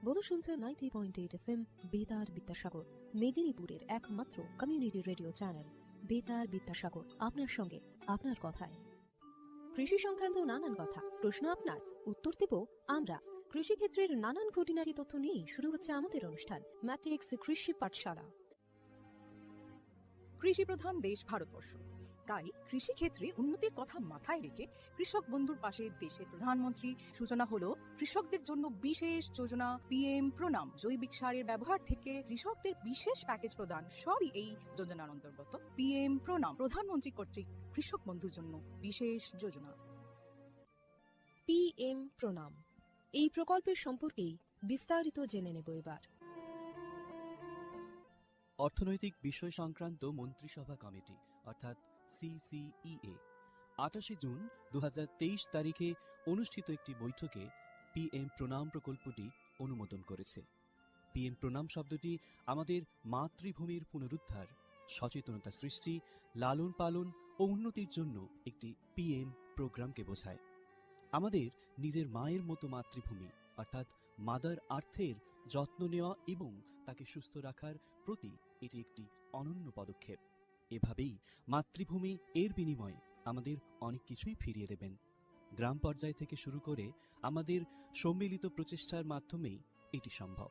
বধু শুনছে 90.8 FM বেতার বিদ্যাসাগর, মেদিনীপুরের একমাত্র কমিউনিটি রেডিও চ্যানেল বেতার বিদ্যাসাগর। আপনার সঙ্গে, আপনার কথায়। কৃষি সংক্রান্ত নানান কথা, প্রশ্ন আপনার, উত্তর দেব আমরা। কৃষিক্ষেত্রের নানান খুঁটিনাটি তথ্য নিয়ে শুরু হচ্ছে আমাদের অনুষ্ঠান ম্যাট্রিক্স কৃষি পাঠশালা। কৃষি প্রধান দেশ ভারতবর্ষ, তাই কৃষি ক্ষেত্রে উন্নতির কথা মাথায় রেখে কৃষক বন্ধুর পাশে দেশের প্রধানমন্ত্রী সূচনা হলো কৃষকদের জন্য বিশেষ যোজনা PM প্রণাম। জৈবিক সারের ব্যবহার থেকে কৃষকদের বিশেষ প্যাকেজ প্রদান, সবই এই যোজনার অন্তর্গত। PM প্রণাম প্রধানমন্ত্রী কর্তৃক কৃষক বন্ধুর জন্য বিশেষ যোজনা। PM প্রণাম, এই প্রকল্পের সম্পর্কেই বিস্তারিত জেনে নেব এবার। অর্থনৈতিক বিষয় সংক্রান্ত মন্ত্রিসভা কমিটি অর্থাৎ CCEA 28 জুন 2023 তারিখে অনুষ্ঠিত একটি বৈঠকে PM প্রণাম প্রকল্পটি অনুমোদন করেছে। PM প্রণাম শব্দটি আমাদের মাতৃভূমির পুনরুদ্ধার, সচেতনতা সৃষ্টি, লালন পালন ও উন্নতির জন্য একটি PM প্রোগ্রামকে বোঝায়। আমাদের নিজের মায়ের মতো মাতৃভূমি অর্থাৎ মাদার আর্থের যত্ন নেওয়া এবং তাকে সুস্থ রাখার প্রতি এটি একটি অনন্য পদক্ষেপ। এভাবেই মাতৃভূমি এর বিনিময়ে আমাদের অনেক কিছুই ফিরিয়ে দেবেন। গ্রাম পর্যায় থেকে শুরু করে আমাদের সম্মিলিত প্রচেষ্টার মাধ্যমেই এটি সম্ভব।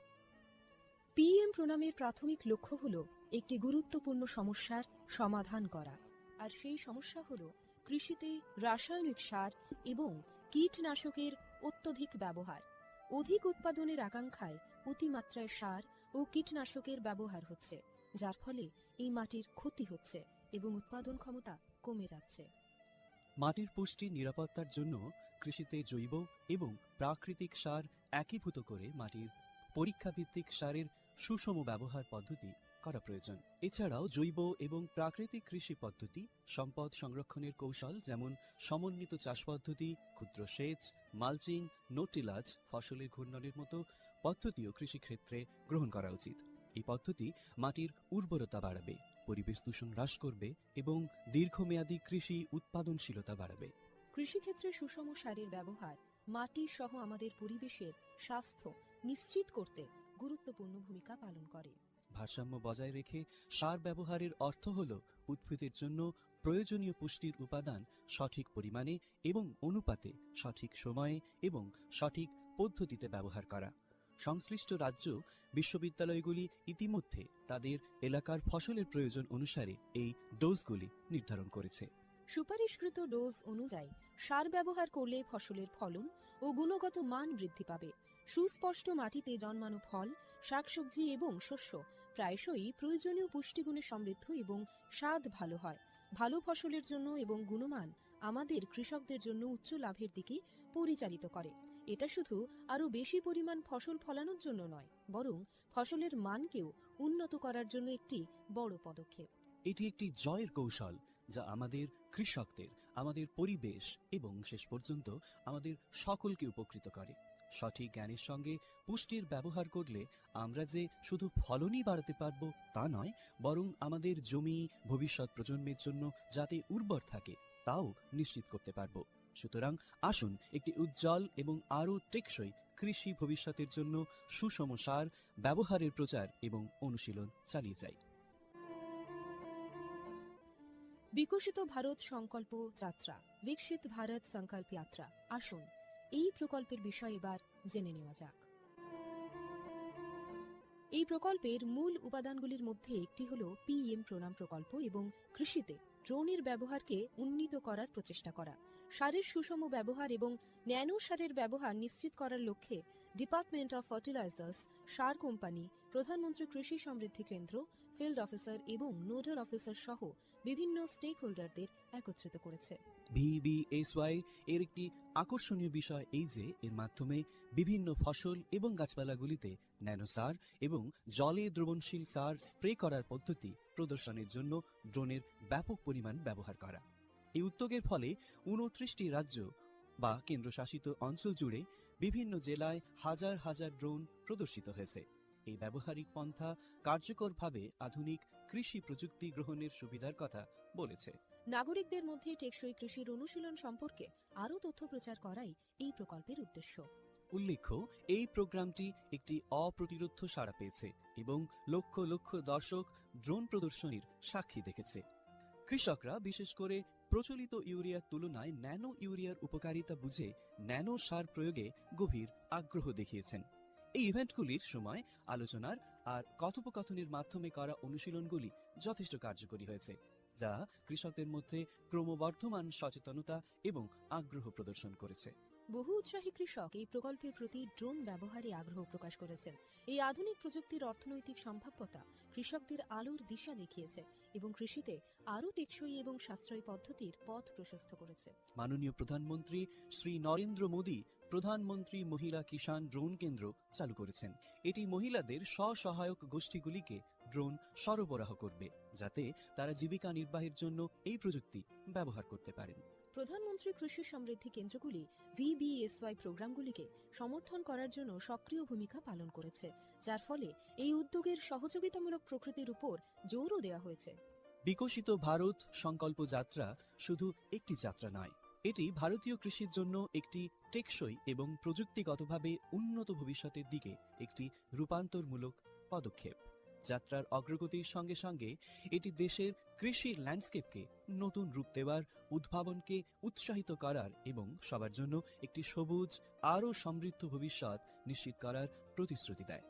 PM প্রণামের প্রাথমিক লক্ষ্য হল একটি গুরুত্বপূর্ণ সমস্যার সমাধান করা, আর সেই সমস্যা হল কৃষিতে রাসায়নিক সার এবং কীটনাশকের অত্যধিক ব্যবহার। অধিক উৎপাদনের আকাঙ্ক্ষায় অতিমাত্রায় সার ও কীটনাশকের ব্যবহার হচ্ছে, যার ফলে এই মাটির ক্ষতি হচ্ছে এবং উৎপাদন ক্ষমতা কমে যাচ্ছে। মাটির পুষ্টি নিরাপত্তার জন্য কৃষিতে জৈব এবং প্রাকৃতিক সার একীভূত করে মাটির পরীক্ষাভিত্তিক সারের সুষম ব্যবহার পদ্ধতি করা প্রয়োজন। এছাড়াও জৈব এবং প্রাকৃতিক কৃষি পদ্ধতি, সম্পদ সংরক্ষণের কৌশল যেমন সমন্বিত চাষ পদ্ধতি, ক্ষুদ্র সেচ, মালচিং, নো-টিলাজ, ফসলের ঘূর্ণনের মতো পদ্ধতিও কৃষিক্ষেত্রে গ্রহণ করা উচিত। এই পদ্ধতি মাটির উর্বরতা বাড়াবে, পরিবেশ দূষণ হ্রাস করবে এবং দীর্ঘমেয়াদী কৃষি উৎপাদনশীলতা বাড়াবে। কৃষিক্ষেত্রে সুষম সারের ব্যবহার মাটি সহ আমাদের পরিবেশের স্বাস্থ্য নিশ্চিত করতে গুরুত্বপূর্ণ ভূমিকা পালন করে। ভারসাম্য বজায় রেখে সার ব্যবহারের অর্থ হল উদ্ভিদের জন্য প্রয়োজনীয় পুষ্টির উপাদান সঠিক পরিমাণে এবং অনুপাতে, সঠিক সময়ে এবং সঠিক পদ্ধতিতে ব্যবহার করা। সংশ্লিষ্ট রাজ্য বিশ্ববিদ্যালয়গুলি ইতিমধ্যে তাদের এলাকার ফসলের প্রয়োজন অনুসারে এই ডোজগুলি নির্ধারণ করেছে। সুপারিশকৃত ডোজ অনুযায়ী সার ব্যবহার করলে ফসলের ফলন ও গুণগত মান বৃদ্ধি পাবে। সুস্পষ্ট মাটিতে জন্মানো ফল, শাকসবজি এবং শস্য প্রায়শই প্রয়োজনীয় পুষ্টিগুণে সমৃদ্ধ এবং স্বাদ ভালো হয়। ভালো ফসলের জন্য এবং গুণমান আমাদের কৃষকদের জন্য উচ্চ লাভের দিকে পরিচালিত করে। এটা শুধু আরও বেশি পরিমাণ ফসল ফলানোর জন্য নয়, বরং ফসলের মানকেও উন্নত করার জন্য একটি বড় পদক্ষেপ। এটি একটি জয়ের কৌশল যা আমাদের কৃষকদের, আমাদের পরিবেশ এবং শেষ পর্যন্ত আমাদের সকলকে উপকৃত করে। সঠিক জ্ঞানের সঙ্গে পুষ্টির ব্যবহার করলে আমরা যে শুধু ফলনই বাড়াতে পারব তা নয়, বরং আমাদের জমি ভবিষ্যৎ প্রজন্মের জন্য যাতে উর্বর থাকে তাও নিশ্চিত করতে পারব। সুতরাং আসুন একটি উজ্জ্বল এবং আরও টেকসই কৃষি ভবিষ্যতের জন্য সুষম সার ব্যবহারের প্রচার এবং অনুশীলন চালিয়ে যাই। বিকশিত ভারত সংকল্প যাত্রা, বিকশিত ভারত সংকল্প যাত্রা। আসুন এই প্রকল্পের বিষয়ে এবার জেনে নেওয়া যাক। এই প্রকল্পের মূল উপাদানগুলির মধ্যে একটি হল PM প্রণাম প্রকল্প এবং কৃষিতে ড্রোনের ব্যবহারকে উন্নীত করার প্রচেষ্টা করা। সারের সুষম ব্যবহার এবং ন্যানো সারের ব্যবহার নিশ্চিত করার লক্ষ্যে department of fertilisers, sir company, প্রধানমন্ত্রী কৃষি সমৃদ্ধি কেন্দ্র, ফিল্ড অফিসার এবং নোডাল অফিসার সহ বিভিন্ন স্টেক হোল্ডারদের একত্রিত করেছে। VBSY এর একটি আকর্ষণীয় বিষয় এই যে এর মাধ্যমে বিভিন্ন ফসল এবং গাছপালাগুলিতে ন্যানো সার এবং জলে দ্রবণশীল সার স্প্রে করার পদ্ধতি প্রদর্শনের জন্য ড্রোনের ব্যাপক পরিমাণ ব্যবহার করা। এই উদ্যোগের ফলে 29টি রাজ্য বা কেন্দ্রশাসিত অঞ্চল জুড়ে বিভিন্ন জেলায় হাজার হাজার ড্রোন প্রদর্শিত হয়েছে। এই ব্যবহারিক পন্থা কার্যকরভাবে আধুনিক কৃষি প্রযুক্তি গ্রহণের সুবিধার কথা বলেছে। নাগরিকদের মধ্যে টেকসই কৃষির অনুশীলন সম্পর্কে আরও তথ্য প্রচার করাই এই প্রকল্পের উদ্দেশ্য। উল্লেখ্য, এই প্রোগ্রামটি একটি অপ্রতিরোধ্য সাড়া পেয়েছে এবং লক্ষ লক্ষ দর্শক ড্রোন প্রদর্শনীর সাক্ষী দেখেছে। কৃষকরা বিশেষ করে প্রচলিত ইউরিয়ার তুলনায় ন্যানো ইউরিয়ার উপকারিতা বুঝে ন্যানো সার প্রয়োগে গভীর আগ্রহ দেখিয়েছেন। এই ইভেন্টগুলির সময় আলোচনার আর কথোপকথনের মাধ্যমে করা অনুশীলনগুলি যথেষ্ট কার্যকরী হয়েছে, যা কৃষকদের মধ্যে ক্রমবর্ধমান সচেতনতা এবং আগ্রহ প্রদর্শন করেছে। বহু উৎসাহী কৃষক এই প্রকল্পের প্রতি ড্রোন ব্যবহারে আগ্রহ প্রকাশ করেছেন। এই আধুনিক প্রযুক্তির অর্থনৈতিক সম্ভাব্যতা কৃষকদের আলোর দিশা দেখিয়েছে এবং কৃষিতে আরও টেকসই এবং সাশ্রয়ী পদ্ধতির পথ প্রশস্ত করেছে। মাননীয় প্রধানমন্ত্রী শ্রী নরেন্দ্র মোদী প্রধানমন্ত্রী মহিলা কিষাণ ড্রোন কেন্দ্র চালু করেছেন। এটি মহিলাদের স্বসহায়ক গোষ্ঠীগুলিকে ড্রোন সরবরাহ করবে, যাতে তারা জীবিকা নির্বাহের জন্য এই প্রযুক্তি ব্যবহার করতে পারেন। প্রধানমন্ত্রী কৃষি সমৃদ্ধি কেন্দ্রগুলি VBSY প্রোগ্রামগুলিকে সমর্থন করার জন্য সক্রিয় ভূমিকা পালন করেছে, যার ফলে এই উদ্যোগের সহযোগিতামূলক প্রকৃতির উপর জোরও দেওয়া হয়েছে। বিকশিত ভারত সংকল্প যাত্রা শুধু একটি যাত্রা নয়, এটি ভারতীয় কৃষির জন্য একটি টেকসই এবং প্রযুক্তিগতভাবে উন্নত ভবিষ্যতের দিকে একটি রূপান্তরমূলক পদক্ষেপ। যাত্রার অগ্রগতির সঙ্গে সঙ্গে এটি দেশের কৃষির ল্যান্ডস্কেপকে নতুন রূপ দেওয়ার, উদ্ভাবনকে উৎসাহিত করার এবং সবার জন্য একটি সবুজ আরও সমৃদ্ধ ভবিষ্যৎ নিশ্চিত করার প্রতিশ্রুতি দেয়।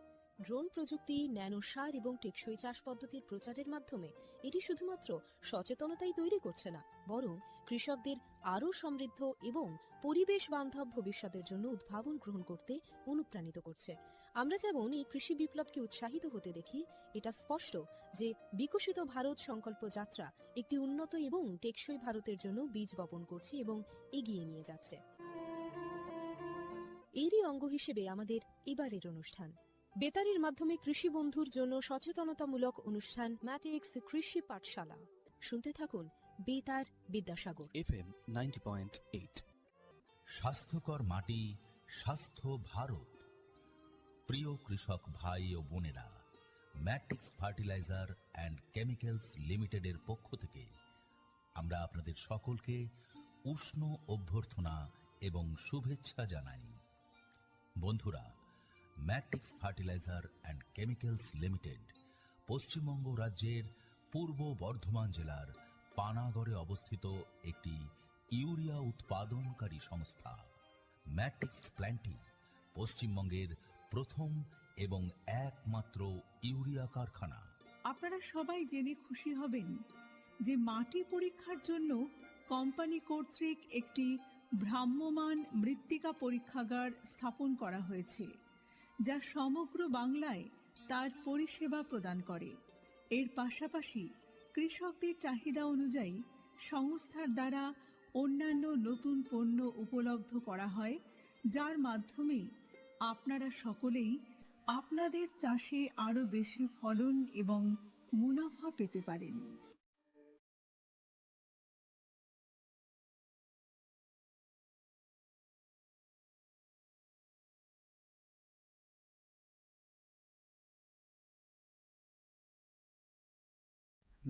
ড্রোন প্রযুক্তি, ন্যানো সার এবং টেকসই চাষ পদ্ধতির প্রচারের মাধ্যমে এটি শুধুমাত্র সচেতনতাই তৈরি করছে না, বরং কৃষকদের আরও সমৃদ্ধ এবং পরিবেশ বান্ধব ভবিষ্যতের জন্য উদ্ভাবন গ্রহণ করতে অনুপ্রাণিত করছে। আমরা যেমন এই কৃষি বিপ্লবকে উৎসাহিত হতে দেখি, এটা স্পষ্ট যে বিকশিত ভারত সংকল্প যাত্রা একটি উন্নত এবং টেকসই ভারতের জন্য বীজ বপন করছে এবং এগিয়ে নিয়ে যাচ্ছে। এরই অঙ্গ হিসেবে আমাদের এবারের অনুষ্ঠান বেতারের মাধ্যমে কৃষি বন্ধুর জন্য সচেতনতামূলক অনুষ্ঠান ম্যাটিক্স কৃষি পাঠশালা। শুনতে থাকুন বেতার বিদ্যাসাগর FM 90.8। স্বাস্থ্যকর মাটি, স্বাস্থ্য ভারত। প্রিয় কৃষক ভাই ও বোনেরা, ম্যাট্রিক্স ফার্টিলাইজার অ্যান্ড কেমিক্যালস লিমিটেডের পক্ষ থেকে আমরা আপনাদের সকলকে উষ্ণ অভ্যর্থনা এবং শুভেচ্ছা জানাই। বন্ধুরা, matrix fertiliser and chemicals limited Paschimbanga রাজ্যের পূর্ব বর্ধমান জেলার পানাগড়ে অবস্থিত একটি ইউরিয়া উৎপাদনকারী সংস্থা। ম্যাট্রিক্স প্ল্যান্টটি পশ্চিমবঙ্গের প্রথম এবং একমাত্র ইউরিয়া কারখানা। আপনারা সবাই জেনে খুশি হবেন যে মাটি পরীক্ষার জন্য কোম্পানি কর্তৃক একটি ভ্রাম্যমাণ মৃত্তিকা পরীক্ষাগার স্থাপন করা হয়েছে, যা সমগ্র বাংলায় তার পরিষেবা প্রদান করে। এর পাশাপাশি কৃষকদের চাহিদা অনুযায়ী সংস্থার দ্বারা অন্যান্য নতুন পণ্য উপলব্ধ করা হয়, যার মাধ্যমে আপনারা সকলেই আপনাদের চাষে আরও বেশি ফলন এবং মুনাফা পেতে পারেন।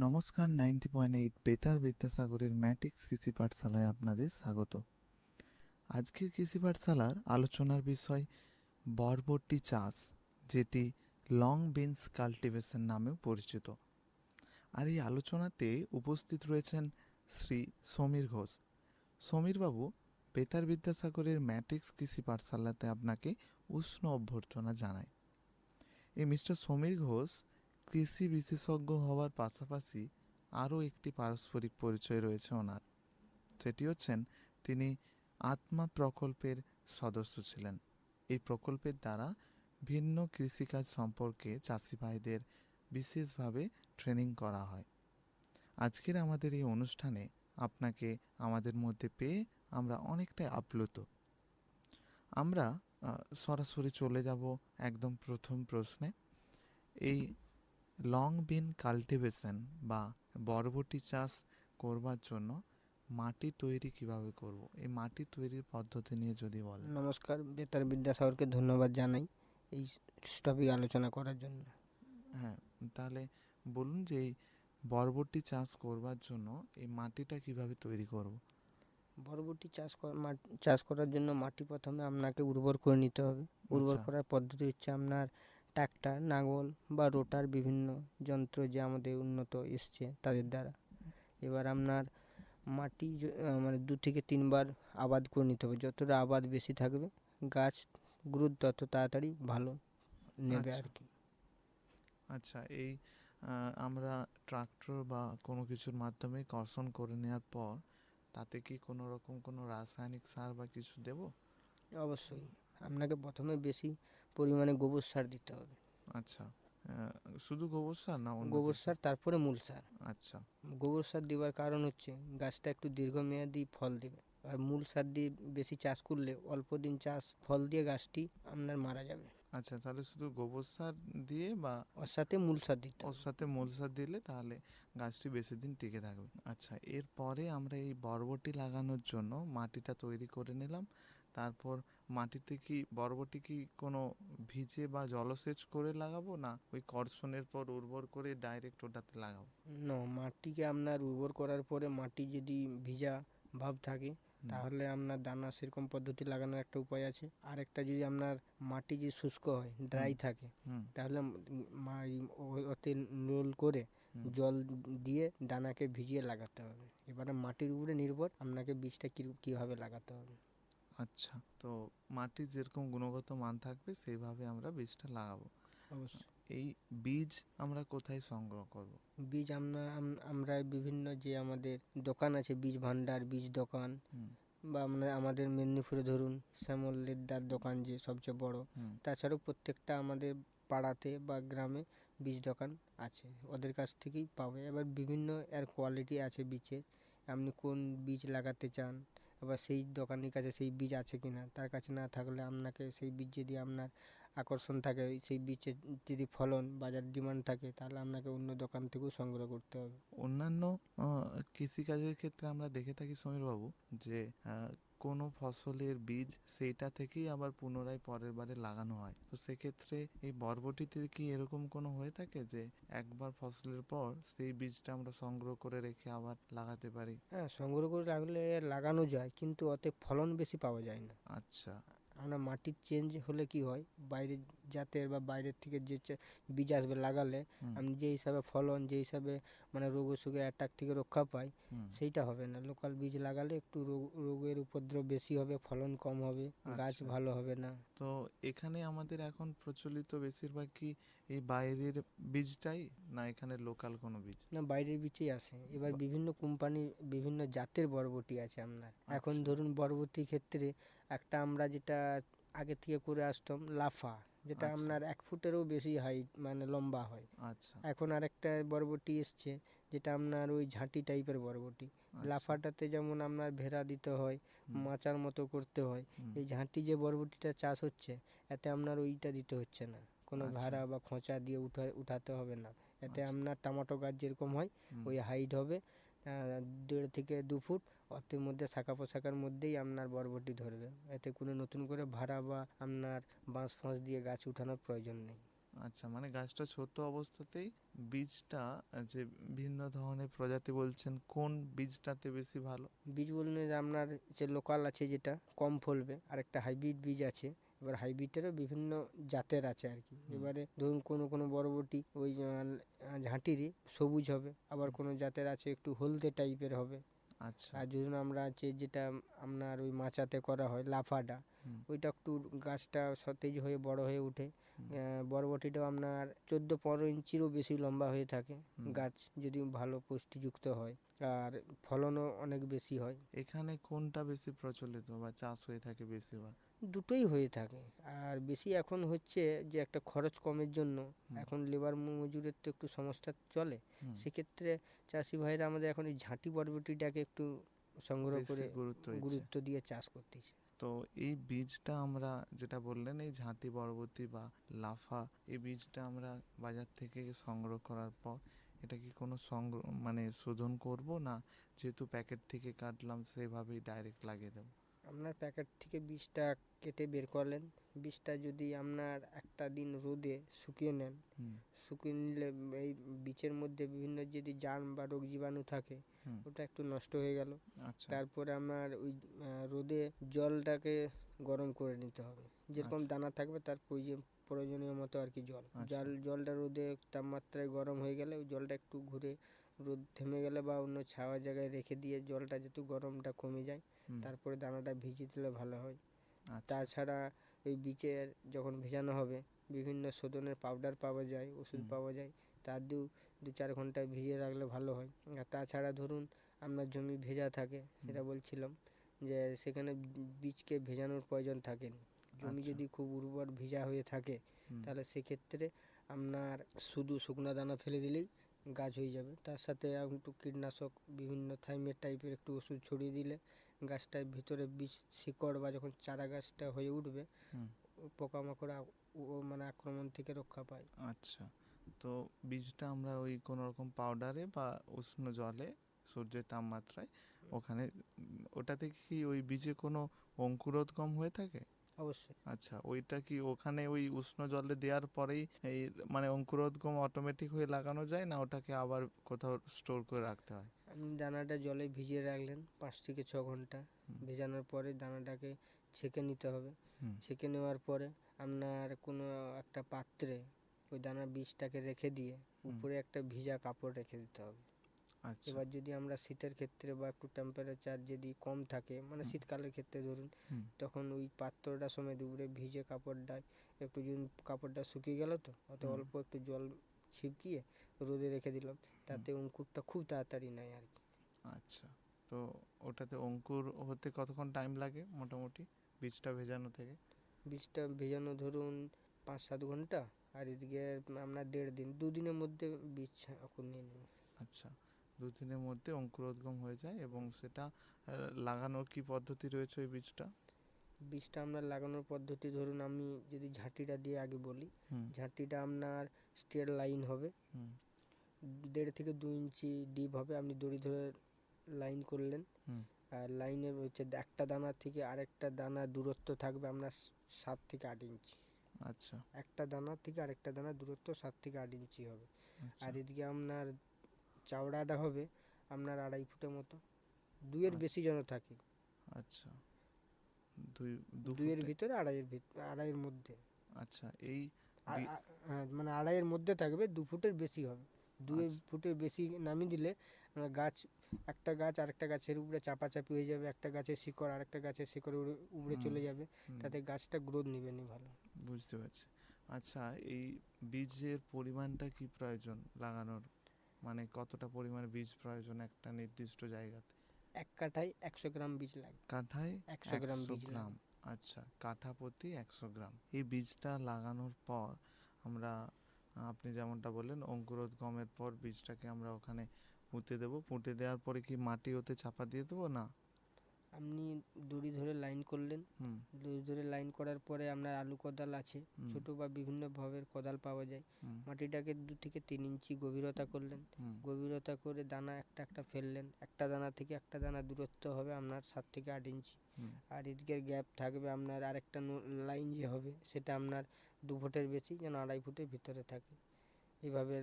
নমস্কার, 90.8 বেতার বিদ্যাসাগরের ম্যাটিক্স কৃষি পাঠশালায় আপনাদের স্বাগত। আজকের কৃষি পাঠশালার আলোচনার বিষয় বরবটি চাষ, যেটি লং বিনস কাল্টিভেশন নামেও পরিচিত। আর এই আলোচনাতে উপস্থিত রয়েছেন শ্রী সমীর ঘোষ। সমীরবাবু, বেতার বিদ্যাসাগরের ম্যাটিক্স কৃষি পাঠশালাতে আপনাকে উষ্ণ অভ্যর্থনা জানাই। এই মিস্টার সমীর ঘোষ কৃষি বিশেষজ্ঞ হওয়ার পাশাপাশি আরও একটি পারস্পরিক পরিচয় রয়েছে ওনার, সেটি হচ্ছেন তিনি আত্মা প্রকল্পের সদস্য ছিলেন। এই প্রকল্পের দ্বারা ভিন্ন কৃষিকাজ সম্পর্কে চাষি ভাইদের বিশেষভাবে ট্রেনিং করা হয়। আজকের আমাদের এই অনুষ্ঠানে আপনাকে আমাদের মধ্যে পেয়ে আমরা অনেকটাই আপ্লুত। আমরা সরাসরি চলে যাব একদম প্রথম প্রশ্নে। এই লং বিন কাল্টিভেশন বা বরবটি চাষ করবার জন্য মাটি তৈরি কিভাবে করব, এই মাটি তৈরির পদ্ধতি নিয়ে যদি বলেন। নমস্কার, বেতার বিদ্যাসাগরকে ধন্যবাদ জানাই এই টপিক আলোচনা করার জন্য। হ্যাঁ, তাহলে বলুন যে এই বরবটি চাষ করবার জন্য এই মাটিটা কিভাবে তৈরি করব। বরবটি চাষ করার জন্য মাটি প্রথমে আপনাকে উর্বর করে নিতে হবে। উর্বর আচ্ছা। করার পদ্ধতি হচ্ছে আপনার ট্রাক্টর, লাঙল বা রোটার, বিভিন্ন যন্ত্র যে আমাদের উন্নত এসছে তাদের দ্বারা। এবার আপনার মাটি মানে 2 থেকে 3 বার আবাদ করে নিতে হবে। যতটা আবাদ বেশি থাকবে গাছ গ্রোথ তত তাড়াতাড়ি ভালো নেবে আচ্ছা। আর কি। আচ্ছা, এই আমরা ট্রাক্টর বা কোনো কিছুর মাধ্যমে কর্ষণ করে নেওয়ার পর তাতে কি কোনো রকম কোনো রাসায়নিক সার বা কিছু দেব? অবশ্যই আপনাকে প্রথমে বেশি পরিমাণে গোবর সার দিতে হবে। আচ্ছা, শুধু গোবর সার না অন্য গোবর কিছু? সার তারপরে মূল সার। আচ্ছা। গোবর সার দেওয়ার কারণ হচ্ছে গাছটা একটু দীর্ঘমেয়াদী ফল দেবে। আর মূল সার দিয়ে বেশি চাষ করলে অল্প দিন ফল দিয়ে গাছটি আপনার মারা যাবে। আচ্ছা, তাহলে শুধু গোবর সার দিয়ে বা ওর সাথে মূল সার দিতে ওর হবে। সাথে মূল সার দিলে তাহলে গাছটি বেশি দিন টিকে থাকবে। আচ্ছা, এরপরে আমরা এই বরবটি লাগানোর জন্য মাটিটা তৈরি করে নিলাম। তারপর মাটিতে কি বরবটি কি কোনো ভিজে বা জলসেচ করে লাগাবো, না ওই কর্ষণের পর উর্বর করে ডাইরেক্ট ওটাতে লাগাবো? মাটিকে আপনার উর্বর করার পরে মাটি যদি ভিজা ভাব থাকে হুম। তাহলে আপনার দানা সেরকম পদ্ধতি লাগানোর একটা উপায় আছে। আর একটা যদি আপনার মাটি যদি শুষ্ক হয়, ড্রাই থাকে, হুম। তাহলে ওতে রোল করে হুম। জল দিয়ে দানাকে ভিজিয়ে লাগাতে হবে। এবারে মাটির উপরে নির্ভর আপনাকে বীজটা কীভাবে লাগাতে হবে। আচ্ছা, তো মাটির যেরকম গুণগত মান থাকবে সেইভাবে আমরা বীজটা লাগাবো। অবশ্যই এই বীজ আমরা কোথায় সংগ্রহ করব? বীজ আমরা বিভিন্ন যে আমাদের দোকান আছে, বীজ ভাণ্ডার, বীজ দোকান, হুম। বা আমাদের মেদিনীপুরে ধরুন শ্যামল লেদ্দার দোকান যে সবচেয়ে বড়। হুম। তাছাড়াও প্রত্যেকটা আমাদের পাড়াতে বা গ্রামে বীজ দোকান আছে, ওদের কাছ থেকেই পাবে। এবার বিভিন্ন এর কোয়ালিটি আছে বীজের, আপনি কোন বীজ লাগাতে চান, আবার সেই দোকানের কাছে সেই বীজ আছে কিনা। তার কাছে না থাকলে আপনাকে সেই বীজ যদি আপনার আকর্ষণ থাকে, সেই বীজের যদি ফলন বাজার ডিমান্ড থাকে, তাহলে আপনাকে অন্য দোকান থেকেও সংগ্রহ করতে হবে। অন্যান্য কৃষিকাজের ক্ষেত্রে আমরা দেখে থাকি সমীরবাবু যে কোনো ফসলের বীজ সেইটা থেকেই আবার পুনরায় পরের বারে লাগানো হয়। তো সেক্ষেত্রে এই বরবটিতে কি এরকম কোনো হয়ে থাকে যে একবার ফসলের পর সেই বীজটা আমরা সংগ্রহ করে রেখে আবার লাগাতে পারি? হ্যাঁ, সংগ্রহ করে রাখলে লাগানো যায়, কিন্তু ওতে ফলন বেশি পাওয়া যায় না। আচ্ছা। আমরা মাটির চেঞ্জ হলে কি হয়, বাইরের জাতের বা বাইরের থেকে যে বীজ আসবে লাগালে হুম। আপনি যে হিসাবে ফলন, যে হিসাবে মানে রোগ অসুখের অ্যাটাক থেকে রক্ষা পাই, হুম। সেইটা হবে না। লোকাল বীজ লাগালে একটু রোগের উপদ্রব বেশি হবে, ফলন কম হবে, গাছ আচ্ছা, ভালো হবে না। তো এখানে আমাদের এখন প্রচলিত বেশিরভাগ কি এই বাইরের বীজটাই, না এখানে লোকাল কোনো বীজ? না, বাইরের বীজই আসে। এবার বা- বিভিন্ন কোম্পানির বিভিন্ন জাতের বরবটি আছে আপনার। এখন আচ্ছা। ধরুন বরবটির ক্ষেত্রে একটা আমরা যেটা আগে থেকে করে আসতাম লাফা, যেটা আচ্ছা। আপনার 1 ফুটেরও বেশি হাইট মানে লম্বা হয়। আচ্ছা। এখন আরেকটা বরবটি এসছে যেটা আপনার ওই ঝাঁটি টাইপের বরবটি। আচ্ছা। লাফাটাতে যেমন আপনার ভেড়া দিতে হয়, হুম। মাচার মতো করতে হয়। হুম। এই ঝাঁটি যে বরবটিটা চাষ হচ্ছে, এতে আপনার ওইটা দিতে হচ্ছে না, কোনো আচ্ছা। ভাড়া বা খোঁচা দিয়ে উঠাতে হবে না। এতে আচ্ছা। আপনার টমেটো গাছ যেরকম হয় হুম। ওই হাইট হবে 1.5 থেকে 2 ফুট। অতের মধ্যে শাখা পোশাখার মধ্যেই আপনার বরবটি ধরবে। এতে কোনো নতুন করে ভাড়া বা আপনার বাঁশ ফাঁস দিয়ে গাছ উঠানোর প্রয়োজন নেই। আচ্ছা, মানে গাছটা ছোট অবস্থাতেই বীজটা যে ভিন্ন ধরনের প্রজাতি বলছেন, কোন বীজটাতে বেশি ভালো? বীজ বললে যে আপনার যে লোকাল আছে যেটা কম ফলবে, আর একটা হাইব্রিড বীজ আছে। এবার হাইব্রিডেরও বিভিন্ন জাতের আছে আর কি। হুম। এবারে ধরুন কোনো কোনো বরবটি ওই ঝাঁটিরই সবুজ হবে, আবার কোনো জাতের আছে একটু হলদে টাইপের হবে। আচ্ছা। আর ধরুন আমরা যেটা আপনার ওই মাচাতে করা হয় লাফাটা, হুম। ওইটা একটু গাছটা সতেজ হয়ে বড় হয়ে ওঠে। হুম। বরবটিটাও আপনার 14-15 ইঞ্চিরও বেশি লম্বা হয়ে থাকে হুম। গাছ, যদি ভালো পুষ্টিযুক্ত হয়। আর ফলনও অনেক বেশি হয়। এখানে কোনটা বেশি প্রচলিত বা চাষ হয়ে থাকে বেশিরভাগ? দুটোই হয়ে থাকে। আর বেশি এখন হচ্ছে যে একটা খরচ কমের জন্য, হুম। এখন লেবার মজুরের তো একটু সমস্যা চলে। হুম। সেক্ষেত্রে চাষি ভাইরা আমাদের এখন এই ঝাঁটি বরবটিটাকে একটু সংগ্রহ বেশি করে গুরুত্ব দিচ্ছে। গুরুত্ব দিয়ে চাষ করতেছে। তো এই বীজটা আমরা যেটা বললেন এই ঝাঁটি বরবটি বা লাফা, এই বীজটা আমরা বাজার থেকে সংগ্রহ করার পর এটা কি কোনো সংগ্রহ মানে শোধন করব, না যেহেতু প্যাকেট থেকে কাটলাম সেভাবেই ডাইরেক্ট লাগিয়ে দেবো? আপনার প্যাকেট থেকে বীজটা কেটে বের করলেন, বীজটা যদি আপনার একটা দিন রোদে শুকিয়ে নেন, হুম শুকিয়ে নিলে এই বীজের মধ্যে বিভিন্ন যদি জার্ম বা রোগ জীবাণু থাকে হুম ওটা একটু নষ্ট হয়ে গেল। আচ্ছা তারপরে আপনার ওই রোদে জলটাকে গরম করে নিতে হবে, যেরকম আচ্ছা দানা থাকবে তার প্রয়োজনীয় মতো আর কি জল আচ্ছা জলটা রোদে তাপমাত্রায় গরম হয়ে গেলে ওই জলটা একটু ঘুরে রোদ থেমে গেলে বা অন্য ছাওয়া জায়গায় রেখে দিয়ে জলটা যেহেতু গরমটা কমে যায় হুম তারপরে দানাটা ভিজিয়ে দিলে ভালো হয়। আচ্ছা তাছাড়া এই বীজের যখন ভেজানো হবে বিভিন্ন শোধনের পাউডার পাওয়া যায়, ওষুধ হুম পাওয়া যায়, তা দু 4 ঘন্টা ভিজিয়ে রাখলে ভালো হয়। আর তাছাড়া ধরুন আপনার জমি ভেজা থাকে, সেটা বলছিলাম যে সেখানে বীজকে ভেজানোর প্রয়োজন থাকে না। জমি আচ্ছা যদি খুব উর্বর ভিজা হয়ে থাকে হুম তাহলে সেক্ষেত্রে আপনার শুধু শুকনো দানা ফেলে দিলেই গাছ হয়ে যাবে। তার সাথে একটু কীটনাশক বিভিন্ন থাইমেট টাইপের একটু ওষুধ ছড়িয়ে দিলে গাছটার ভিতরে বীজ শিকড় বা যখন চারা গাছটা হয়ে উঠবে হুম পোকামাকড় মানে আক্রমণ থেকে রক্ষা পায়। আচ্ছা, তো বীজটা আমরা ওই কোনো রকম পাউডারে বা উষ্ণ জলে সূর্যের তাপমাত্রায় ওখানে ওটাতে কি ওই বীজে কোনো অঙ্কুরোদ্গম হয়ে থাকে? অবশ্যই আচ্ছা, ওইটা কি ওখানে ওই উষ্ণ জলে দেওয়ার পরেই এই মানে অঙ্কুরোদ্গম অটোমেটিক হয়ে লাগানো যায়, না ওটাকে আবার কোথাও স্টোর করে রাখতে হয়? আপনি দানাটা জলে ভিজিয়ে রাখলেন 5 থেকে 6 ঘন্টা, হুম ভেজানোর পরে দানাটাকে ছেঁকে নিতে হবে। হুম ছেঁকে নেওয়ার পরে আপনার কোনো একটা পাত্রে ওই দানার বীজটাকে রেখে দিয়ে হুম উপরে একটা ভিজা কাপড় রেখে দিতে হবে। আচ্ছা এবার যদি আমরা শীতের ক্ষেত্রে বা একটু টেম্পারেচার যদি কম থাকে মানে হুম শীতকালের ক্ষেত্রে ধরুন, হুম তখন ওই পাত্রটার সময় উপরে ভিজে কাপড়টায় একটু যদি কাপড়টা শুকিয়ে গেল তো অত হুম অল্প একটু জল ছিটিয়ে রোদে রেখে দিলাম, হুম তাতে অঙ্কুরটা খুব তাড়াতাড়ি নেয় আর কি। আচ্ছা, তো ওটাতে অঙ্কুর হতে কতক্ষণ টাইম লাগে মোটামুটি বীজটা ভেজানো থেকে? বীজটা ভেজানো ধরুন 5-7 ঘন্টা, আর এদিকে আপনার 1.5 দিন 2 দিনের মধ্যে বীজ অঙ্কুর নিয়ে নেবে। আচ্ছা, 2 দিনের মধ্যে অঙ্কুরোদ্গম হয়ে যায় এবং সেটা লাগানোর কি পদ্ধতি রয়েছে ওই বীজটা? বীজটা আপনার লাগানোর পদ্ধতি ধরুন আমি যদি ঝাঁটিটা দিয়ে আগে বলি, হুম ঝাঁটিটা আপনার স্ট্রেট লাইন হবে, হুম 1.5 থেকে 2 ইঞ্চি ডিপ হবে, আপনি দড়ি ধরে লাইন করলেন। হুম আর লাইনের হচ্ছে একটা দানা থেকে আরেকটা দানা দূরত্ব থাকবে আপনার 7 থেকে 8 ইঞ্চি। আচ্ছা একটা দানা থেকে আরেকটা দানা দূরত্ব 7 থেকে 8 ইঞ্চি হবে। আচ্ছা আর এদিকে আপনার চওড়াটা হবে আপনার 2.5 ফুটের মতো, দুইয়ের বেশি যেন থাকে, আচ্ছা, দুই দু দুইয়ের ফুটে ভিতরে আড়াইয়ের মধ্যে। আচ্ছা, এই হ্যাঁ মানে আড়াইয়ের মধ্যে থাকবে, 2 ফুটের বেশি হবে। দুই আচ্ছা ফুটের বেশি নামিয়ে দিলে গাছ একটা গাছ আরেকটা গাছের উপরে চাপাচাপি হয়ে যাবে, একটা গাছের শিকড় আরেকটা গাছের শিকড়ে উপরে হুম চলে যাবে, হুম তাতে গাছটা গ্রোথ নেবে না ভালো। বুঝতে পারছি। আচ্ছা, এই বীজের পরিমাণটা কি প্রয়োজন লাগানোর, মানে কতটা পরিমাণ বীজ প্রয়োজন একটা নির্দিষ্ট জায়গাতে? এক কাঠায় 100 গ্রাম বীজ লাগে। কাঠায় 100 গ্রাম 100 বীজ গ্রাম লাগে। আচ্ছা, কাঠা প্রতি 100 গ্রাম। এই বীজটা লাগানোর পর আমরা আপনি যেমনটা বললেন অঙ্কুরোদ্গমের পর বীজটাকে আমরা ওখানে পুঁতে দেবো, পুঁতে দেওয়ার পরে কি মাটি ওতে চাপা দিয়ে দেবো না? আপনি দড়ি ধরে লাইন করলেন, হুম দড়ি ধরে লাইন করার পরে আপনার আলু কোদাল আছে, হুম ছোট বা বিভিন্ন ভাবের কোদাল পাওয়া যায়, হুম মাটিটাকে 2 থেকে 3 ইঞ্চি গভীরতা করলেন। হুম গভীরতা করে দানা একটা একটা ফেললেন, একটা দানা থেকে একটা দানা দূরত্ব হবে আপনার 7 থেকে 8 ইঞ্চি। হুম আর এদিকের গ্যাপ থাকবে আপনার আরেকটা লাইন যে হবে সেটা আপনার 2 ফুটের বেশি, যেন 2.5 ফুটের ভিতরে থাকে। এইভাবে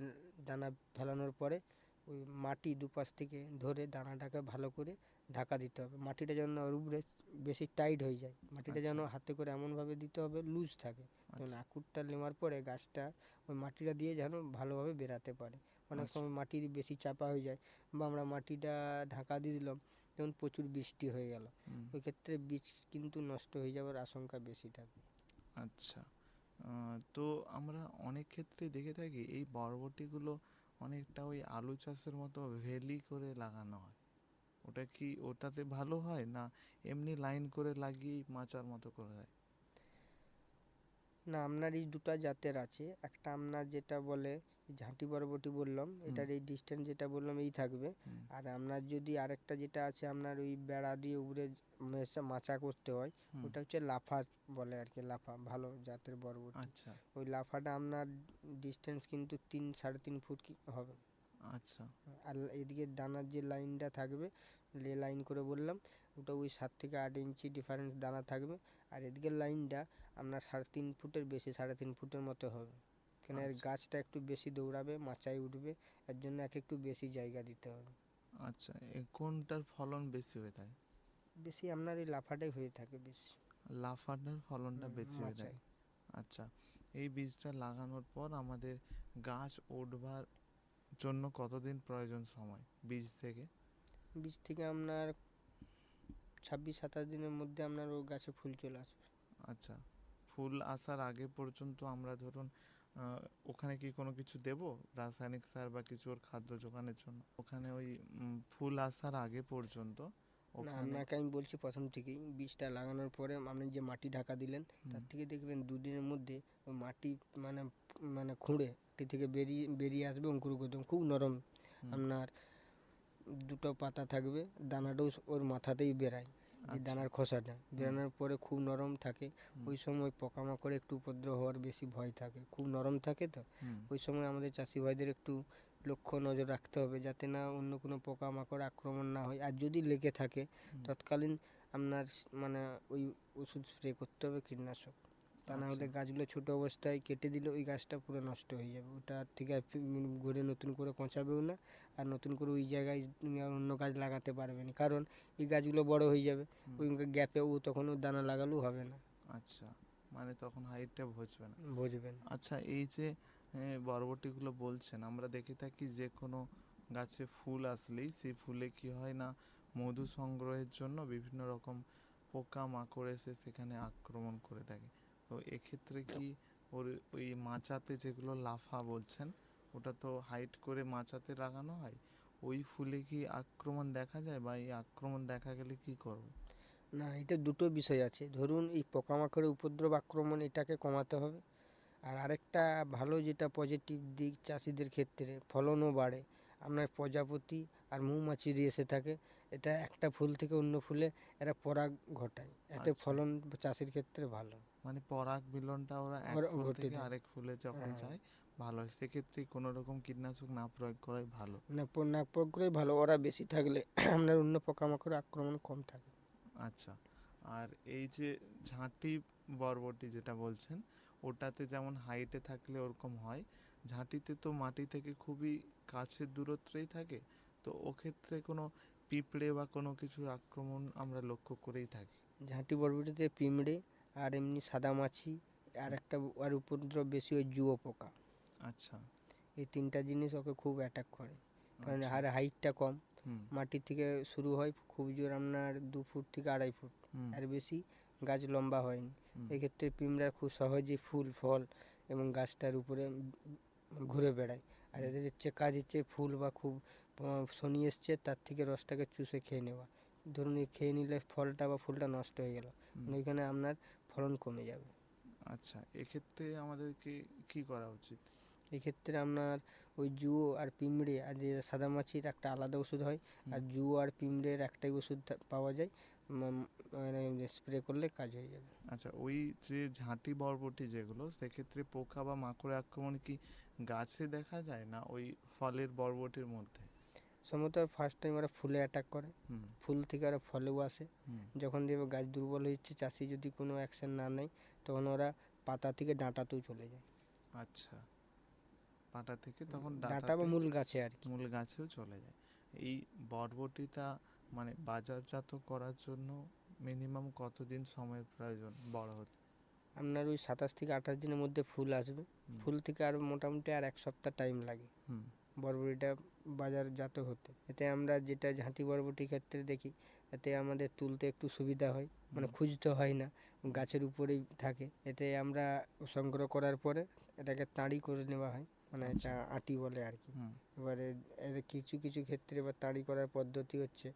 দানা ফেলানোর পরে ওই মাটি দুপাশ থেকে ধরে দানাটাকে ভালো করে ঢাকা দিতে হবে, মাটিটা যেন ওর উপরে বেশি টাইট হয়ে যায়, মাটিটা আচ্ছা যেন হাতে করে এমনভাবে দিতে হবে লুজ থাকে, যেমন আচ্ছা আকুরটা নেওয়ার পরে গাছটা ওই মাটিটা দিয়ে যেন ভালোভাবে বেরাতে পারে। অনেক আচ্ছা সময় মাটি বেশি চাপা হয়ে যায় বা আমরা মাটিটা ঢাকা দিয়ে দিলাম, যেমন প্রচুর বৃষ্টি হয়ে গেল, হুম ওই ক্ষেত্রে বীজ কিন্তু নষ্ট হয়ে যাওয়ার আশঙ্কা বেশি থাকে। আচ্ছা, তো আমরা অনেক ক্ষেত্রে দেখে থাকি এই বরবটিগুলো অনেকটা ওই আলু চাষের মতো ভেলি করে লাগানো হয়। ওটা কি ওটাতে ভালো হয়, না এমনি লাইন করে লাগিয়েই মাচার মতো করে দেয়? না, আপনার এই দুটো জাতের আছে, একটা আপনার যেটা বলে ঝাঁটি বরবটি বললাম, হুম এটার এই ডিস্টেন্স যেটা বললাম এই থাকবে। হুম আর আপনার যদি আরেকটা যেটা আছে আপনার ওই বেড়া দিয়ে উপরে মাচা করতে হয়, হুম ওটা হচ্ছে লাফা বলে আর কি, লাফা ভালো জাতের বরবটি। আচ্ছা ওই লাফাটা আপনার ডিস্টেন্স কিন্তু 3-3.5 ফুট হবে। আচ্ছা আর এদিকে দানার যে লাইনটা থাকবে, লাইন করে বললাম, ওটা ওই 7 থেকে 8 ইঞ্চি ডিফারেন্স দানা থাকবে। আর এদিকের লাইনটা আপনার 3.5 ফুটের বেশি, 3.5 ফুটের মতো হবে। কেন এর আচ্ছা। গাছটা একটু বেশি দৌড়াবে, মাচায় উঠবে, এর জন্য একটু বেশি জায়গা দিতে হবে। আচ্ছা, কোনটার ফলন বেশি হয়ে থাকে? বেশি আপনার এই লাফাটাই হয়ে থাকে বেশি। লাফানোর ফলনটা বেশি হয়ে মাচায় থাকে। আচ্ছা, এই বীজটা লাগানোর পর আমাদের গাছ উঠবার জন্য কতদিন প্রয়োজন সময় বীজ থেকে? বীজ থেকে আপনার 26-27 দিনের মধ্যে আপনার ও গাছে ফুল চলে আসবে। আচ্ছা, ফুল আসার আগে পর্যন্ত আমরা ধরুন ওখানে কি কোনো কিছু দেব, রাসায়নিক সার বা কিছু ওর খাদ্য যোগানের জন্য? ওখানে ওই ফুল আসার আগে পর্যন্ত না, ওখানে আপনাকে আমি বলছি প্রথম থেকেই, বীজটা লাগানোর পরে আপনি যে মাটি ঢাকা দিলেন, তার থেকে দেখবেন 2 দিনের মধ্যে ওই মাটি মানে মানে খুঁড়ে মাটি থেকে বেরিয়ে বেরিয়ে আসবে অঙ্কুরোদ্গম, খুব নরম। হুম, আপনার দুটো পাতা থাকবে, দানাটাও ওর মাথাতেই বেরায়, যে আচ্ছা, দানার খোসাটা বেরানোর পরে খুব নরম থাকে। হুম, ওই সময় পোকামাকড় একটু উপদ্রব হওয়ার বেশি ভয় থাকে, খুব নরম থাকে তো। হুম, ওই সময় আমাদের চাষি ভাইদের একটু লক্ষ্য নজর রাখতে হবে, যাতে না অন্য কোনো পোকামাকড় আক্রমণ না হয়। আর যদি লেগে থাকে হুম, তৎকালীন আপনার মানে ওই ওষুধ স্প্রে করতে হবে, কীটনাশক। তা না আচ্ছা, হলে গাছগুলো ছোটো অবস্থায় কেটে দিলে ওই গাছটা পুরো নষ্ট হয়ে যাবে, ওটা থেকে আর ঘুরে নতুন করে পচাবেও না, আর নতুন করে ওই জায়গায় তুমি আর অন্য গাছ লাগাতে পারবে না, কারণ এই গাছগুলো বড় হয়ে যাবে। হুম, ওই গ্যাপে ও তখন ও দানা লাগালেও হবে না, আচ্ছা, মানে তখন হাইটটা বুঝবে না। বুঝবেন। আচ্ছা, এই যে বরবটিগুলো বলছেন, আমরা দেখে থাকি যে কোনো গাছে ফুল আসলেই সেই ফুলে কি হয় না, মধু সংগ্রহের জন্য বিভিন্ন রকম পোকা মাকড় এসে সেখানে আক্রমণ করে থাকে। তো এক্ষেত্রে কি ওর ওই মাচাতে যেগুলো লাফা বলছেন, ওটা তো হাইট করে মাচাতে লাগানো হয়, ওই ফুলে কি আক্রমণ দেখা যায়, বা এই আক্রমণ দেখা গেলে কি করব? না, এটা দুটো বিষয় আছে। ধরুন এই পোকামাকড়ের উপদ্রব আক্রমণ এটাকে কমাতে হবে। আর আরেকটা ভালো যেটা পজিটিভ দিক চাষিদের ক্ষেত্রে, ফলনও বাড়ে। আপনার প্রজাপতি আর মৌমাছি এসে থাকে, এটা একটা ফুল থেকে অন্য ফুলে এরা পরাগ ঘটায়, এতে আচ্ছা, ফলন চাষির ক্ষেত্রে ভালো। মানে পরাগ মিলনটা ওরা এক ওরা ফুল ঘটে থেকে দেয়। আরেক ফুলে যখন হ্যাঁ, যায় ভালো হয়, সেক্ষেত্রে কোনো রকম কীটনাশক না প্রয়োগ করাই ভালো। না না প্রয়োগ করেই ভালো, ওরা বেশি থাকলে আপনার অন্য পোকামাকড় আক্রমণ কম থাকে। আচ্ছা, আর এই যে ঝাঁটি বরবটি যেটা বলছেন, ওটাতে যেমন হাইটে থাকলে ওরকম হয়, ঝাঁটিতে তো মাটি থেকে খুবই কাছের দূরত্বেই থাকে, তো ওক্ষেত্রে কোনো পিঁপড়ে বা কোনো কিছুর আক্রমণ আমরা লক্ষ্য করেই থাকি। ঝাঁটি বরবটিতে পিঁমড়ে আর এমনি সাদামাছি, আর হুম, একটা আর উপদ্রব বেশি ওই জুয়ো পোকা, আচ্ছা, এই তিনটা জিনিস ওকে খুব অ্যাটাক করে। কারণ আচ্ছা, আর হাইটটা কম, হুম, মাটি থেকে শুরু হয় খুব জোর আপনার 2 ফুট থেকে 2.5 ফুট, হুম, আর বেশি গাছ লম্বা হয়নি। হুম, এক্ষেত্রে পিঁমড়া খুব সহজেই ফুল ফল এবং গাছটার উপরে ঘুরে বেড়ায়। আর হুম, এদের হচ্ছে কাজ হচ্ছে ফুল বা খুব শনি এসছে তার থেকে রসটাকে চুষে খেয়ে নেওয়া। ধরুন এই খেয়ে নিলে ফলটা বা ফুলটা নষ্ট হয়ে গেল, হুম, ওইখানে আপনার ফলন কমে যাবে। আচ্ছা, এক্ষেত্রে আমাদেরকে কি করা উচিত? এক্ষেত্রে আপনার ওই জুয়ো আর পিঁমড়ে আর যে সাদামাছির একটা আলাদা ওষুধ হয়, হুম, আর জুয়ো আর পিঁমড়ের একটাই ওষুধ পাওয়া যায়, মানে স্প্রে করলে কাজ হয়ে যাবে। আচ্ছা, ওই যে ঝাঁটি বরবটি যেগুলো, সেক্ষেত্রে পোকা বা মাকড়ের আক্রমণ কি গাছে দেখা যায় না ওই ফলের বরবটির মধ্যে? সম্ভবত ফার্স্ট টাইম ওরা ফুলে অ্যাটাক করে, হুম, ফুল থেকে ওরা ফলেও আসে। হুম, যখন দেখবে গাছ দুর্বল হচ্ছে, চাষি যদি কোনো অ্যাকশন না নেয়, তখন ওরা পাতা থেকে ডাঁটাতেও চলে যায়। আচ্ছা, পাতা থেকে তখন ডাঁটা বা ডাঁটাতে, মূল গাছে আর কি। মূল গাছেও চলে যায়। এই বরবটিটা মানে বাজারজাত করার জন্য মিনিমাম কতদিন সময় প্রয়োজন বড় হতে? আপনার ওই 27 থেকে 28 দিনের মধ্যে ফুল আসবে, হুম, ফুল থেকে আর মোটামুটি আর 1 সপ্তাহ টাইম লাগে হুম, বরবটিটা বাজারজাত হতে। এতে আমরা যেটা ঝাঁটি বরবটির ক্ষেত্রে দেখি, এতে আমাদের তুলতে একটু সুবিধা হয়, মানে হুম, খুঁজতে হয় না, হুম, গাছের উপরেই থাকে। এতে আমরা সংগ্রহ করার পরে এটাকে তাঁড়ি করে নেওয়া হয়, মানে আচ্ছা, আঁটি বলে আর কি। হুম, এবারে এদের কিছু কিছু ক্ষেত্রে এবার তাঁড়ি করার পদ্ধতি হচ্ছে,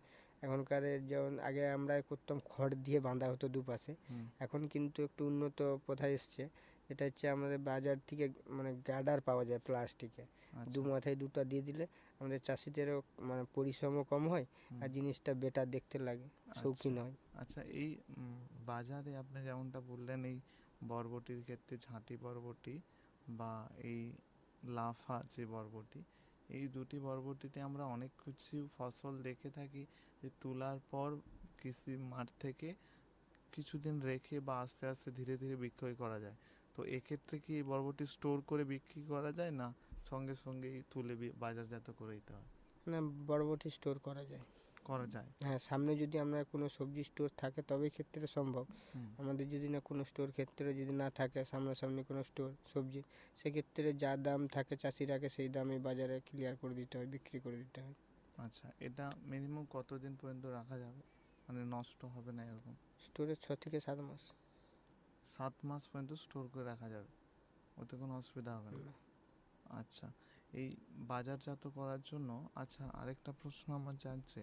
এখনকার যেমন আগে আমরা করতাম খড় দিয়ে বাঁধা হতো দুপাশে, হুম, এখন কিন্তু একটু উন্নত প্রথা এসছে। এটা হচ্ছে আমাদের বাজার থেকে মানে গার্ডার পাওয়া যায় প্লাস্টিকের, দু আচ্ছা, মাথায় দুটো দিয়ে দিলে আমাদের চাষিদেরও মানে পরিশ্রমও কম হয়, হুম, আর জিনিসটা বেটার দেখতে লাগে, আচ্ছা, শৌখিন হয়। আচ্ছা, এই বাজারে আপনি যেমনটা বললেন, এই বরবটির ক্ষেত্রে ঝাঁটি বরবটি বা এই লাফা যে বরবটি, এই দুটি বরবটিতে আমরা অনেক কিছু ফসল দেখে থাকি যে তোলার পর কৃষি মাঠ থেকে কিছুদিন রেখে বা আস্তে আস্তে ধীরে ধীরে বিক্রয় করা যায়। তো এক্ষেত্রে কি এই বরবটি স্টোর করে বিক্রি করা যায়, না সঙ্গে সঙ্গেই তুলে বাজারজাত করে দিতে হয়? না, বরবটি স্টোর করা যায়। করা যায়। হ্যাঁ, সামনে যদি আপনার কোনো সবজি স্টোর থাকে তবে ক্ষেত্রে সম্ভব। হুম। আমাদের যদি না কোনো স্টোর ক্ষেত্রে যদি না থাকে সামনাসামনি কোনো স্টোর সবজি, সেক্ষেত্রে যা দাম থাকে চাষি রাখে সেই দামে বাজারে ক্লিয়ার করে দিতে হয়, বিক্রি করে দিতে হয়। আচ্ছা, এটা মিনিমাম কতদিন পর্যন্ত রাখা যাবে, মানে নষ্ট হবে না এরকম? স্টোরে 6 থেকে 7 মাস। 7 মাস পর্যন্ত স্টোর করে রাখা যাবে, ওতে কোনো অসুবিধা হবে না? না। আচ্ছা, এই বাজারজাত করার জন্য, আচ্ছা আরেকটা প্রশ্ন আমার জানছে,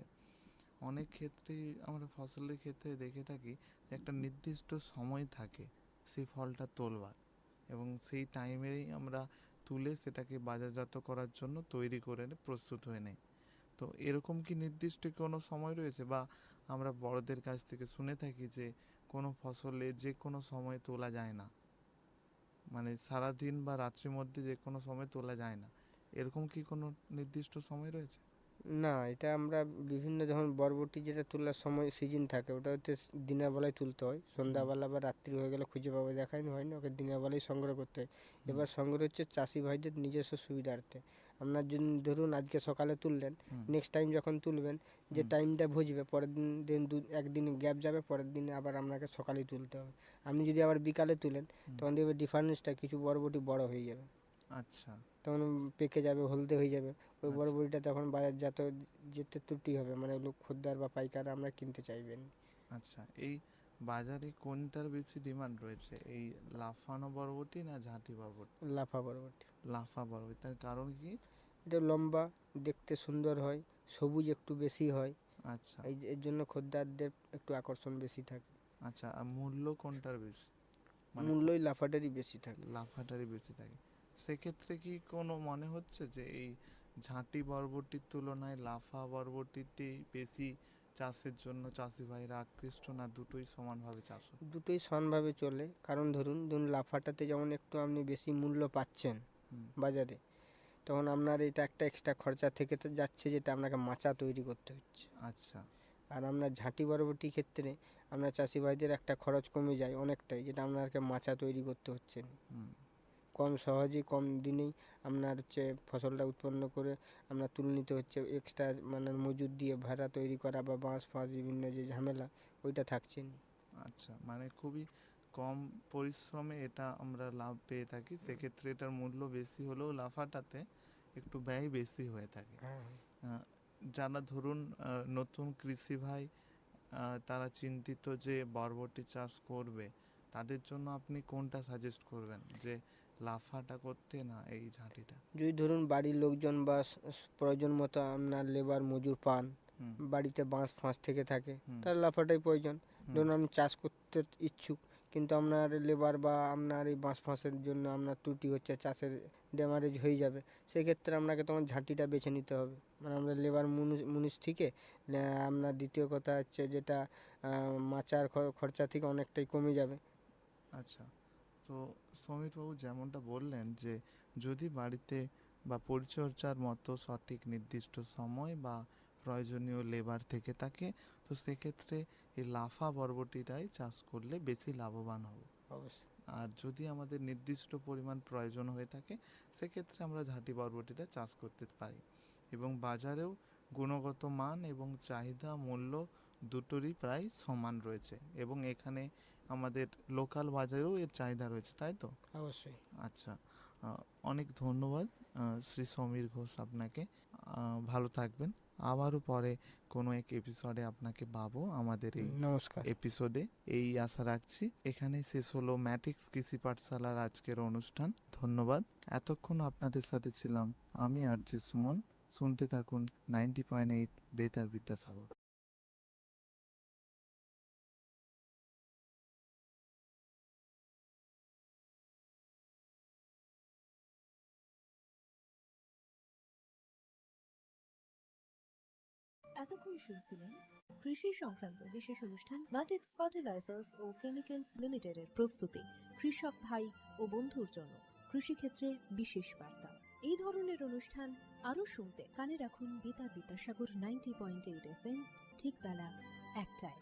অনেক ক্ষেত্রেই আমরা ফসলের ক্ষেত্রে দেখে থাকি যে একটা নির্দিষ্ট সময় থাকে সেই ফলটা তোলবার, এবং সেই টাইমেই আমরা তুলে সেটাকে বাজারজাত করার জন্য তৈরি করে প্রস্তুত হয়ে নেই। তো এরকম কি নির্দিষ্ট কোনো সময় রয়েছে, বা আমরা বড়দের কাছ থেকে শুনে থাকি যে কোনো ফসলে যে কোনো সময় তোলা যায় না, মানে সারাদিন বা রাত্রির মধ্যে যে কোনো সময় তোলা যায় না, এরকম কি কোনো নির্দিষ্ট সময় রয়েছে? না, এটা আমরা বিভিন্ন যখন বরবটি যেটা তোলার সময় সিজন থাকে ওটা হচ্ছে দিনের বেলায় তুলতে হয়। সন্ধ্যাবেলা বা রাত্রি হয়ে গেলে খুঁজে পাওয়া দেখায় হয় না, ওকে দিনের বেলায় সংগ্রহ করতে হয়। এবার সংগ্রহ হচ্ছে চাষি ভাইদের নিজস্ব সুবিধার্থে। আপনার জন্য ধরুন আজকে সকালে তুললেন, নেক্সট টাইম যখন তুলবেন যে টাইমটা বুঝবে পরের দিন দিন একদিন গ্যাপ যাবে, পরের দিন আবার আপনাকে সকালেই তুলতে হবে। আপনি যদি আবার বিকালে তুলেন তখন দেখবে ডিফারেন্সটা কিছু বরবটি বড় হয়ে যাবে, আচ্ছা। তখন পেকে যাবে, হলদে হয়ে যাবে। ওই আচ্ছা। বরবটিটা তখন বাজারজাত যেতে ত্রুটি হবে, মানে লোক খদ্দের বা পাইকার আমরা কিনতে চাইবেন। আচ্ছা, এই বাজারে কোনটার বেশি ডিমান্ড রয়েছে, এই লাফানো বরবটি না ঝাঁটি বরবটি? লাফা বরবটি। লাফা বরবটি, তার কারণ কি? এটা লম্বা, দেখতে সুন্দর হয়, সবুজ একটু বেশি হয়, আচ্ছা। এর জন্য খদ্দেরদের একটু আকর্ষণ বেশি থাকে। আচ্ছা, আর মূল্য কোনটার বেশি, মানে মূল্যই লাফাটারই বেশি থাকে। লাফাটারই বেশি থাকে? সেক্ষেত্রে কি কোনো মনে হচ্ছে যে এই ঝাঁটি বরবটির তুলনায় লাফা বরবটিটি বেশি চাষের জন্য চাষি ভাইরা আকৃষ্ট, না দুটোই সমানভাবে চাষ হয়? দুটোই সমানভাবে চলে, কারণ ধরুন ধরুন লাফাটাতে যেমন একটু আপনি বেশি মূল্য পাচ্ছেন হুম। বাজারে, তখন আপনার এটা একটা এক্সট্রা খরচা থেকে তো যাচ্ছে, যেটা আপনাকে মাচা তৈরি করতে হচ্ছে। আচ্ছা। আর আপনার ঝাঁটি বরবটির ক্ষেত্রে আপনার চাষি ভাইদের একটা খরচ কমে যায় অনেকটাই, যেটা আপনাকে মাচা তৈরি করতে হচ্ছে না। হুম। কম সহজেই কম দিনেই আপনার হচ্ছে ফসলটা উৎপন্ন করে আপনার তুলে নিতে হচ্ছে, এক্সট্রা মানে মজুর দিয়ে ভাড়া তৈরি করা বা বাঁশ ফাঁস বিভিন্ন যে ঝামেলা ওইটা থাকছে না। আচ্ছা, মানে খুবই কম পরিশ্রমে এটা আমরা লাভ পেয়ে থাকি, সেক্ষেত্রে এটার মূল্য বেশি হলেও লাফাটাতে একটু ব্যয় বেশি হয়ে থাকে। হ্যাঁ, আহ, যারা ধরুন নতুন কৃষি ভাই, তারা চিন্তিত যে বরবটি চাষ করবে, তাদের জন্য আপনি কোনটা সাজেস্ট করবেন, যে লাফাটা করতে না এই ঝাঁটিটা? যদি ধরুন বাড়ির লোকজন বা প্রয়োজন মতো আপনার লেবার মজুর পান, হুম। বাড়িতে বাঁশ ফাঁস থেকে থাকে, হুম। তার লাফাটাই প্রয়োজন। হুম। ধরুন আপনি চাষ করতে ইচ্ছুক, কিন্তু আপনার লেবার বা আপনার এই বাঁশ ফাঁসের জন্য আপনার ত্রুটি হচ্ছে, চাষের ড্যামারেজ হয়ে যাবে, সেক্ষেত্রে আপনাকে তখন ঝাঁটিটা বেছে নিতে হবে। মানে আমরা লেবার মুনিশ থেকে আপনার দ্বিতীয় কথা হচ্ছে যেটা মাচার খরচা থেকে অনেকটাই কমে যাবে। আচ্ছা, তো সমীরবাবু যেমনটা বললেন যে যদি বাড়িতে বা পরিচর্যার মতো সঠিক নির্দিষ্ট সময় বা প্রয়োজনীয় লেবার থেকে থাকে, তো সেক্ষেত্রে এই লাফা বরবটিটাই চাষ করলে বেশি লাভবান হব। অবশ্যই। আর যদি আমাদের নির্দিষ্ট পরিমাণ প্রয়োজন হয়ে থাকে, সেক্ষেত্রে আমরা ঝাঁটি বরবটিটা চাষ করতে পারি, এবং বাজারেও গুণগত মান এবং চাহিদা মূল্য দুটোরই প্রায় সমান রয়েছে, এবং এখানে আমাদের লোকাল বাজারেও এর চাহিদা রয়েছে, তাই তো? অবশ্যই। আচ্ছা, অনেক ধন্যবাদ শ্রী সমীর ঘোষ আপনাকে। ভালো থাকবেন। আবারও পরে কোনো এক এপিসোডে আপনাকে পাবো আমাদের এই নমস্কার। এপিসোডে, এই আশা রাখছি। এখানেই শেষ হলো ম্যাটিক্স কৃষি পাঠশালার আজকের অনুষ্ঠান। ধন্যবাদ। এতক্ষণ আপনাদের সাথে ছিলাম আমি আরজে সুমন। শুনতে থাকুন 90.8 বেতার বিদ্যাসাগর। এতক্ষণ শুনছিলেন কৃষি সংক্রান্ত বিশেষ অনুষ্ঠান ম্যাটিক্স ফার্টিলাইজার্স ও কেমিক্যালস লিমিটেডের প্রস্তুতি, কৃষক ভাই ও বন্ধুর জন্য কৃষিক্ষেত্রে বিশেষ বার্তা। এই ধরনের অনুষ্ঠান আরও শুনতে কানে রাখুন বেতার বিদ্যাসাগর 90.8 FM, ঠিক বেলা 1টায়।